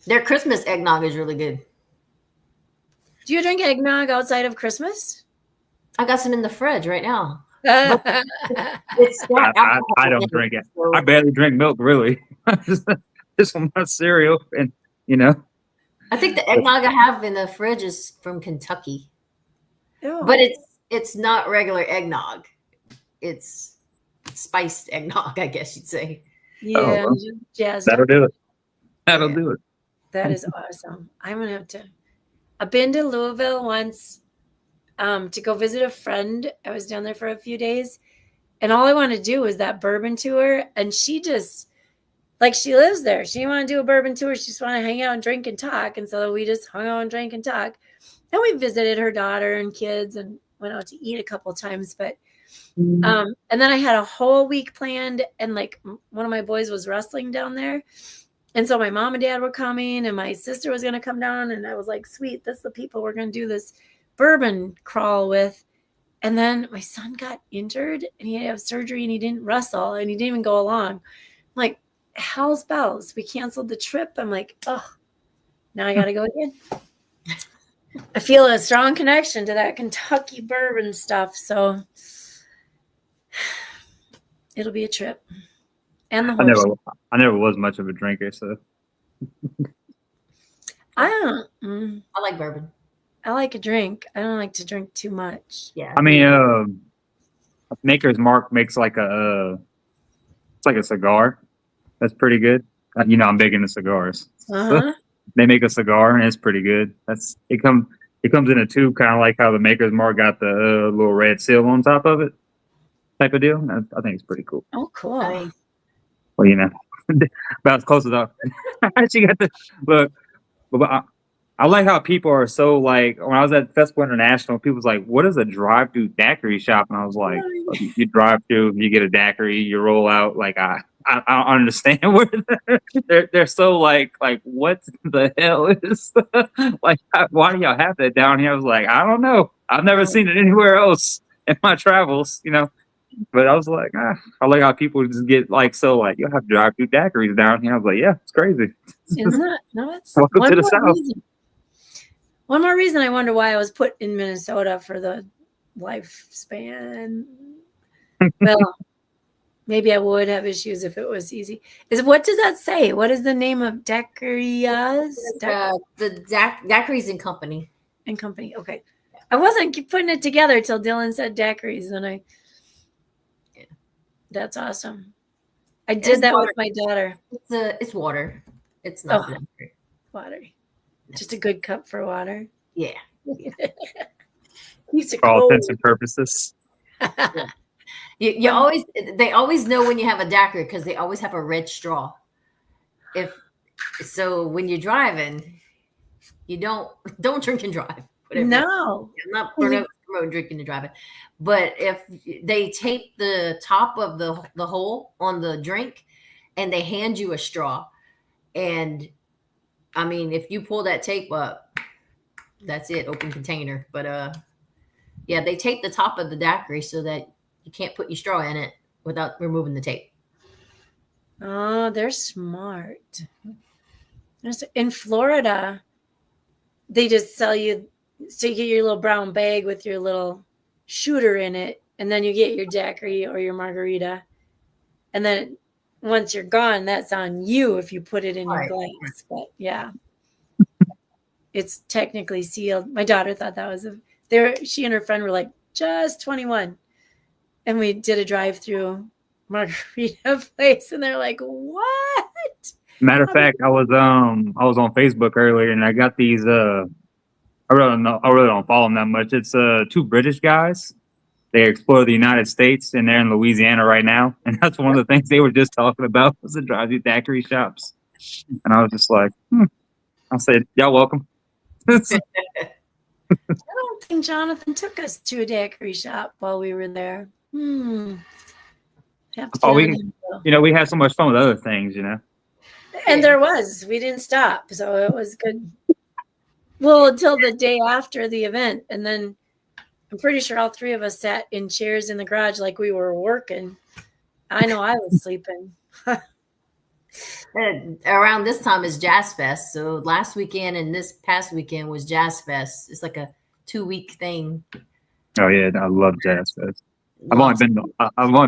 Their Christmas eggnog is really good. Do you drink eggnog outside of Christmas? I got some in the fridge right now. I It's I don't drink it. I barely drink milk, really. Just on my cereal, and you know. I think the eggnog I have in the fridge is from Kentucky, but it's not regular eggnog. It's spiced eggnog, I guess you'd say. yeah, well, jazzed That'll up. do it. That'll Yeah. do it. That is awesome. I'm gonna have to. I've been to Louisville once to go visit a friend. I was down there for a few days, and all I wanted to do was that bourbon tour. And she just like she lives there. She didn't want to do a bourbon tour. She just wanted to hang out and drink and talk. And so we just hung out and drank and talk. And we visited her daughter and kids and went out to eat a couple of times. But and then I had a whole week planned, and like one of my boys was wrestling down there. And so my mom and dad were coming, and my sister was going to come down. And I was like, sweet, this is the people we're going to do this bourbon crawl with. And then my son got injured, and he had to have surgery, and he didn't wrestle, and he didn't even go along. I'm like, hell's bells. We canceled the trip. I'm like, oh, now I got to go again. I feel a strong connection to that Kentucky bourbon stuff. So it'll be a trip. And the horse. I never was much of a drinker, so I don't. I like bourbon. I like a drink. I don't like to drink too much. Yeah. I mean, Maker's Mark makes like it's like a cigar. That's pretty good. You know, I'm big into cigars. Uh-huh. They make a cigar and it's pretty good. It comes in a tube, kind of like how the Maker's Mark got the little red seal on top of it, type of deal. I think it's pretty cool. Oh, cool. I mean, Well, you know, about as close as I actually got the look. But I like how people are so like, when I was at Festival International, people was like, what is a drive-through daiquiri shop? And I was like, you drive through, you get a daiquiri, you roll out. Like, I don't understand where they're so like what the hell is like, why do y'all have that down here? I was like, I don't know. I've never seen it anywhere else in my travels, you know. But I was like, I like how people just get like, so like, you have drive-through daiquiris down here. I was like, yeah, it's crazy. Isn't that? No, it's Welcome to the South. One more reason I wonder why I was put in Minnesota for the lifespan. Well, maybe I would have issues if it was easy. What does that say? What is the name of daiquiris? the Daiquiris and Company. And company. Okay. I wasn't putting it together till Dylan said daiquiris, and that's awesome. I did that with my daughter. It's water. It's not daiquiri. Water. Just a good cup for water. Yeah. Keeps it For all cold. intents and purposes. They always know when you have a daiquiri because they always have a red straw. So when you're driving, you don't drink and drive. Whatever. No. I'm not promoting drinking and driving. But if they tape the top of the hole on the drink and they hand you a straw, and I mean, if you pull that tape up, that's it, open container. But yeah, they tape the top of the daiquiri so that you can't put your straw in it without removing the tape. Oh, they're smart. In Florida, they just sell you, so you get your little brown bag with your little shooter in it, and then you get your daiquiri or your margarita. And then once you're gone, that's on you if you put it in your glass. But yeah, it's technically sealed. My daughter thought that was she and her friend were like, just 21. And we did a drive-through margarita place, and they're like, what? Matter of fact, I was on Facebook earlier, and I got these. I really don't follow them that much. It's two British guys. They explore the United States, and they're in Louisiana right now. And that's one of the things they were just talking about was the drive-through daiquiri shops. And I was just like, I said, y'all welcome. I don't think Jonathan took us to a daiquiri shop while we were there. We had so much fun with other things, you know. And we didn't stop, so it was good. Well, until the day after the event, and then I'm pretty sure all three of us sat in chairs in the garage like we were working. I know I was sleeping. And around this time is Jazz Fest. So last weekend and this past weekend was Jazz Fest. It's like a 2-week thing. Oh yeah, I love Jazz Fest. I've only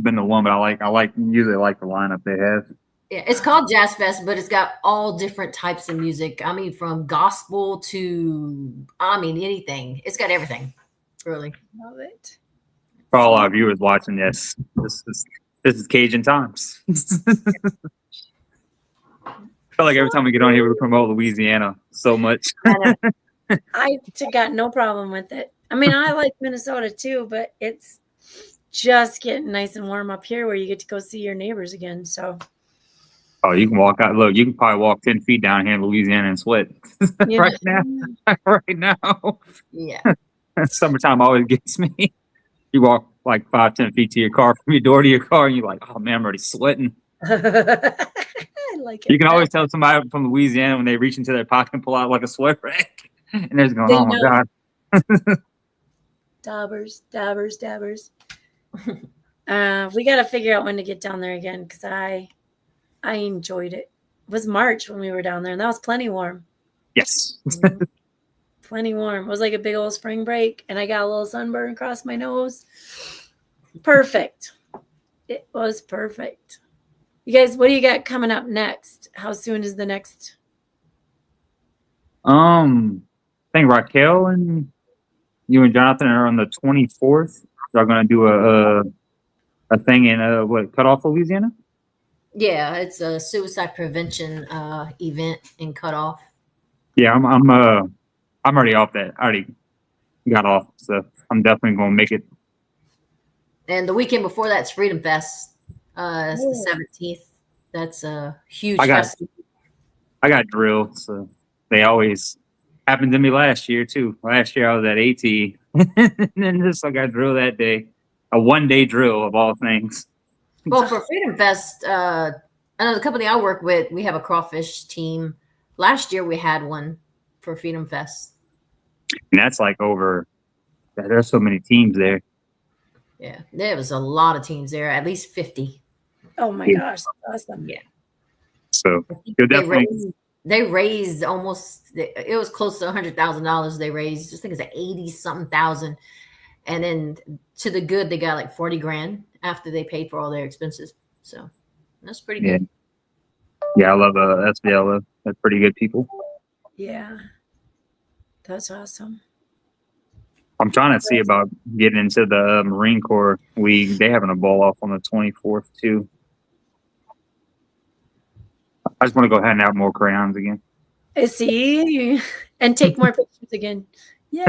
been to one, but I usually like the lineup they have. Yeah, it's called Jazz Fest, but it's got all different types of music. I mean, from gospel to anything. It's got everything. Really love it. For all our viewers watching this is Cajun times. I feel like every time we get on here, we promote Louisiana so much. I got no problem with it. I mean, I like Minnesota too, but it's just getting nice and warm up here where you get to go see your neighbors again. So. Oh, you can walk out. Look, you can probably walk 10 feet down here in Louisiana and sweat right now. Right now. Yeah. Summertime always gets me. You walk like 5-10 feet to your car, from your door to your car, and you're like, oh man, I'm already sweating. I like it. You can always tell somebody from Louisiana when they reach into their pocket and pull out like a sweat rack, and they're just going, oh my God. Dabbers. We got to figure out when to get down there again, because I enjoyed it. It was March when we were down there, and that was plenty warm. Yes. Plenty warm. It was like a big old spring break, and I got a little sunburn across my nose. Perfect. It was perfect. You guys, what do you got coming up next? How soon is the next I think Raquel and you and Jonathan are on the 24th. Y'all gonna do a thing in what, Cutoff, Louisiana? Yeah, it's a suicide prevention event in Cutoff. Yeah, I'm already off that. I already got off, so I'm definitely gonna make it. And the weekend before that's Freedom Fest. It's the 17th. That's a huge I got festival. drilled, so they always happened to me last year too. Last year I was at AT, and then just I got drilled that day. A 1-day drill of all things. Well, for Freedom Fest, I know the company I work with, we have a crawfish team. Last year we had one for Freedom Fest. And that's like over. There's so many teams there. Yeah, there was a lot of teams there, at least 50. Oh my Yeah. gosh, that's awesome. Yeah. So you're definitely. They raised almost, it was close to $100,000 they raised. Just think it's 80-something thousand. And then to the good, they got like 40 grand after they paid for all their expenses. So that's pretty good. Yeah, I love SBL. That's pretty good people. Yeah, that's awesome. I'm trying to see about getting into the Marine Corps League. They having a ball off on the 24th too. I just want to go hand out more crayons again. See, and take more pictures again. Yay!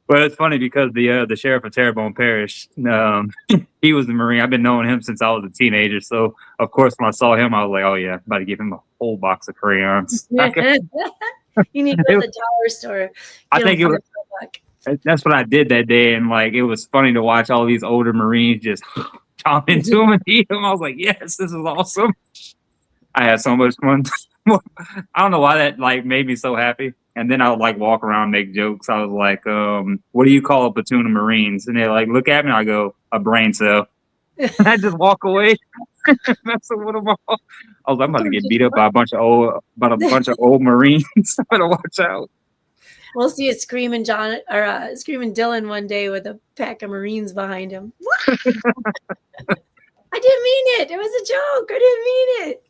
Well, it's funny because the sheriff of Terrebonne Parish, he was the Marine. I've been knowing him since I was a teenager. So of course, when I saw him, I was like, "Oh yeah, I'm about to give him a whole box of crayons." You need to go to the dollar store. I think it was. That's what I did that day, and like it was funny to watch all these older Marines just chomp into him and eat him. I was like, "Yes, this is awesome." I had so much fun. I don't know why that like made me so happy. And then I would like walk around and make jokes. I was like, what do you call a platoon of Marines? And they like look at me and I go, a brain cell. And I just walk away. That's what I'm all. I was like, I'm about to get beat up by a bunch of old Marines. I better watch out. We'll see a screaming screaming Dylan one day with a pack of Marines behind him. I didn't mean it. It was a joke. I didn't mean it.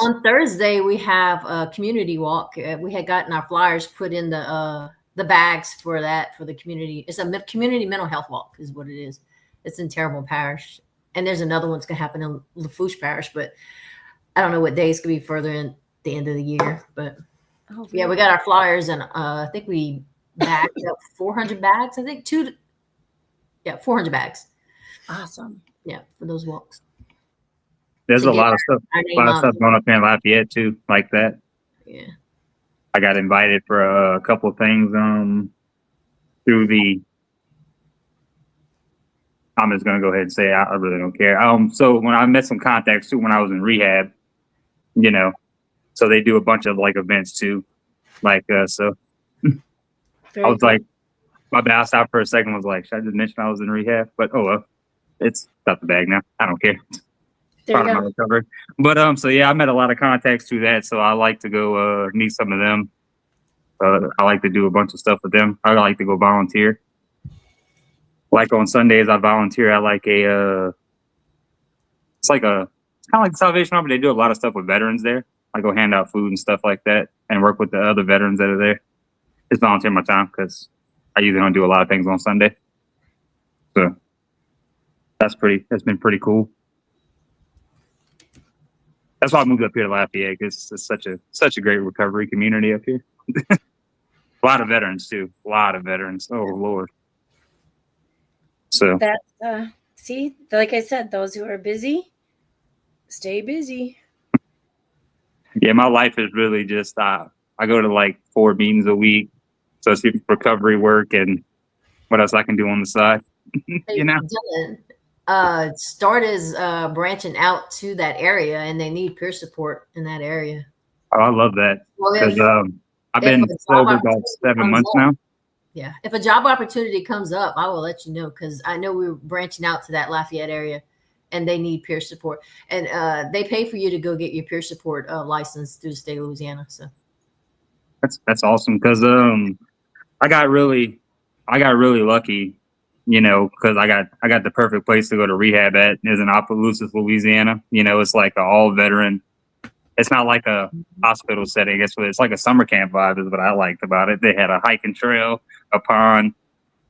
On Thursday, we have a community walk. We had gotten our flyers put in the bags for the community. It's a community mental health walk is what it is. It's in Terrebonne Parish. And there's another one's going to happen in Lafourche Parish, but I don't know what days could be further in the end of the year. But yeah, we got our flyers, and I think we bagged up 400 bags. I think 400 bags. Awesome. Yeah, for those walks. There's a lot of stuff going up in Lafayette too, like that. Yeah. I got invited for a couple of things through the. I'm just gonna go ahead and say I really don't care. So when I met some contacts too when I was in rehab, so they do a bunch of like events too, like so. I was like, my bad. I stopped for a second. Was like, should I just mention I was in rehab? But oh well, it's got the bag now. I don't care. Part of my recovery. But so yeah, I met a lot of contacts through that. So I like to go meet some of them. I like to do a bunch of stuff with them. I like to go volunteer. Like on Sundays, I volunteer at like it's kind of like the Salvation Army. They do a lot of stuff with veterans there. I go hand out food and stuff like that, and work with the other veterans that are there. It's volunteer my time because I usually don't do a lot of things on Sunday. So that's been pretty cool. That's why I moved up here to Lafayette because it's such a great recovery community up here. A lot of veterans too. A lot of veterans. Oh Lord. So that's see, like I said, those who are busy, stay busy. Yeah, my life is really just I go to like 4 meetings a week, so it's recovery work and what else I can do on the side. Dylan, START is branching out to that area, and they need peer support in that area. Oh, I love that because I've been sober about 7 months now. Yeah, if a job opportunity comes up, I will let you know because I know we're branching out to that Lafayette area, and they need peer support, and they pay for you to go get your peer support license through the state of Louisiana. So that's awesome because I got really lucky. Because I got the perfect place to go to rehab at is in Opelousas, Louisiana. It's like an all veteran. It's not like a hospital setting. It's like a summer camp vibe is what I liked about it. They had a hiking trail, a pond,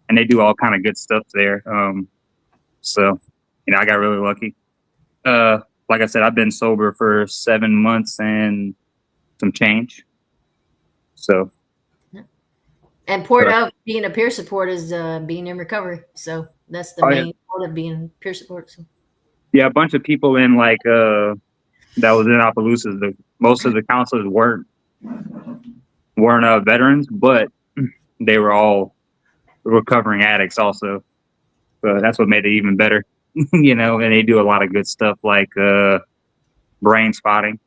and they do all kind of good stuff there. So, I got really lucky. Like I said, I've been sober for 7 months and some change. So. And part of being a peer support is being in recovery. So that's the main part of being peer support. So. Yeah, a bunch of people in that was in Opelousas. Most of the counselors weren't veterans, but they were all recovering addicts also. So that's what made it even better, and they do a lot of good stuff like brain spotting.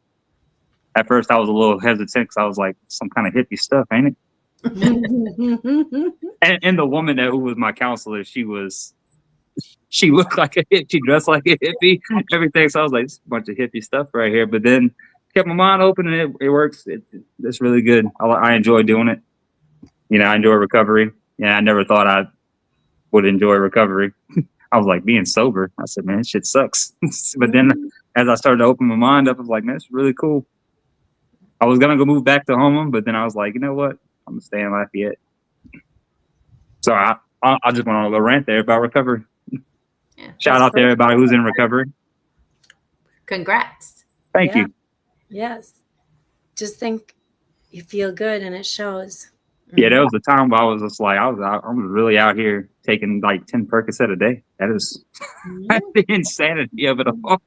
At first I was a little hesitant because I was like, some kind of hippie stuff, ain't it? and the woman who was my counselor, she looked like a hippie, she dressed like a hippie, everything. So I was like, it's a bunch of hippie stuff right here. But then kept my mind open and it works. It's really good. I enjoy doing it. I enjoy recovery. I never thought I would enjoy recovery. I was like, being sober, I said, man, this shit sucks. But then as I started to open my mind up, I was like, man, it's really cool. I was going to go move back to home, but then I was like, you know what? I'm going to stay in Lafayette. So I just went on a little rant there about recovery. Yeah, shout out to everybody who's in recovery. Congrats. Thank you. Yes. Just think you feel good and it shows. Yeah, there was a time where I was just like, I was really out here taking like 10 Percocet a day. That is the insanity of it all.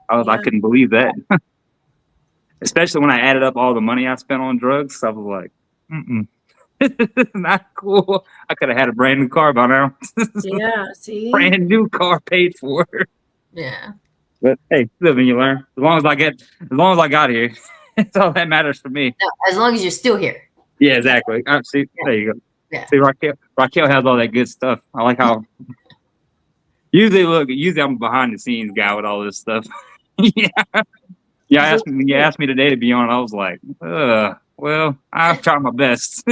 I couldn't believe that. Especially when I added up all the money I spent on drugs. I was like, not cool. I could have had a brand new car by now. Yeah, see? Brand new car paid for. Yeah. But hey, live and you learn. As long as I got here, that's all that matters for me. No, as long as you're still here. Yeah, exactly. See, there you go. Yeah. See, Raquel has all that good stuff. I like how usually I'm a behind the scenes guy with all this stuff. Yeah. Yeah, you asked me today to be on. I was like, well, I've tried my best.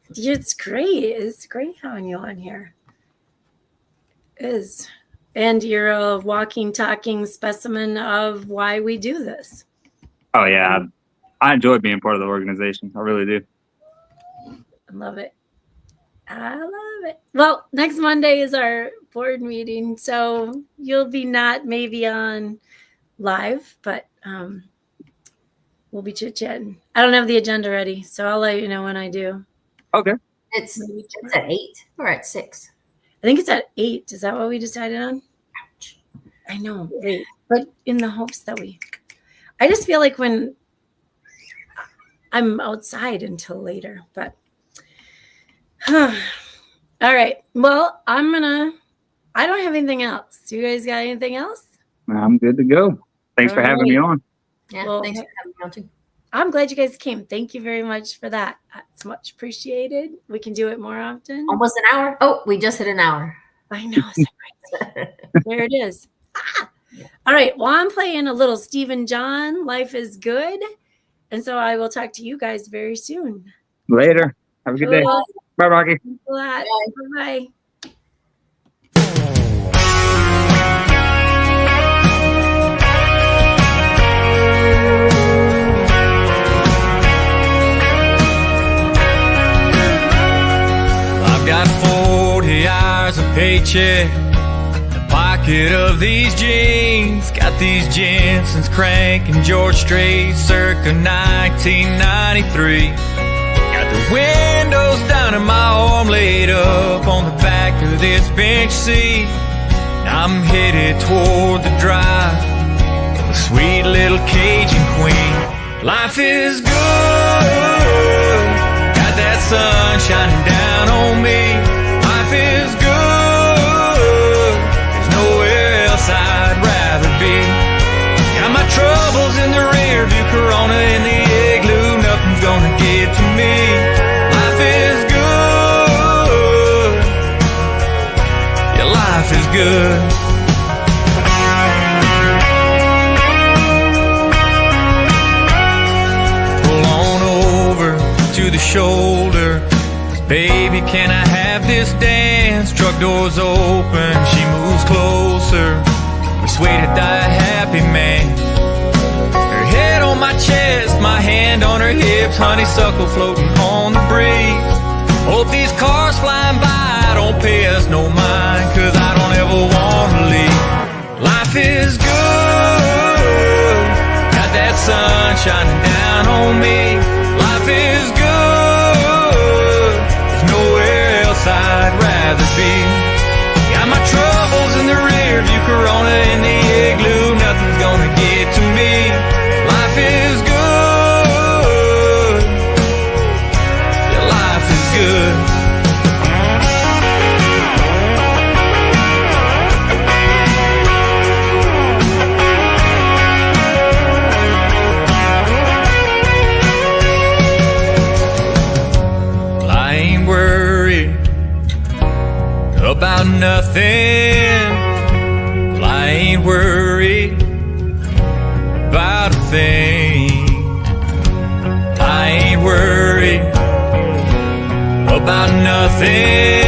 It's great. It's great having you on here. It is. And you're a walking, talking specimen of why we do this. Oh, yeah. I enjoy being part of the organization. I really do. I love it. I love it. Well, next Monday is our board meeting, so you'll be not maybe on live, but we'll be chit-chatting. I don't have the agenda ready, so I'll let you know when I do. Okay. It's at 8 or at 6. I think it's at 8. Is that what we decided on? Ouch. I know, late. But in the hopes that I just feel like when I'm outside until later, but all right. Well, I don't have anything else. Do you guys got anything else? I'm good to go. Thanks for having me on. Yeah, well, thanks for having me on too. I'm glad you guys came. Thank you very much for that. It's much appreciated. We can do it more often. Almost an hour. Oh, we just hit an hour. I know. There it is. All right. Well, I'm playing a little Stephen John. Life is good. And so I will talk to you guys very soon. Later. Have a good day. Bye, Rocky. Thanks a lot. Bye-bye. I've got 40 hours of paycheck, the pocket of these jeans, got these Jensen's cranking George Strait circa 1993. Got the windows down and my arm laid up on the back of this bench seat. I'm headed toward the drive of the sweet little Cajun queen. Life is good, got that sun shining down on me. Life is good, there's nowhere else I'd rather be. Got my troubles in the rear view, Corona in the igloo, nothing's gonna get to me. Life is good, yeah, life is good. Pull on over to the shoulder, baby, can I have this dance? Truck doors open, she moves closer, persuaded that happy man. Her head on my chest, my hand on her hips, honeysuckle floating on the breeze. Hope these cars flying by don't pay us no mind, 'cause I don't ever wanna leave. Life is good, got that sun shining down on me. Life is good, there's nowhere else I'd rather be. Got my troubles in the rear view, Corona in the igloo, nothing's gonna get to me. Life is good, yeah, life is good. About nothing, well, I ain't worried about a thing. I ain't worried about nothing.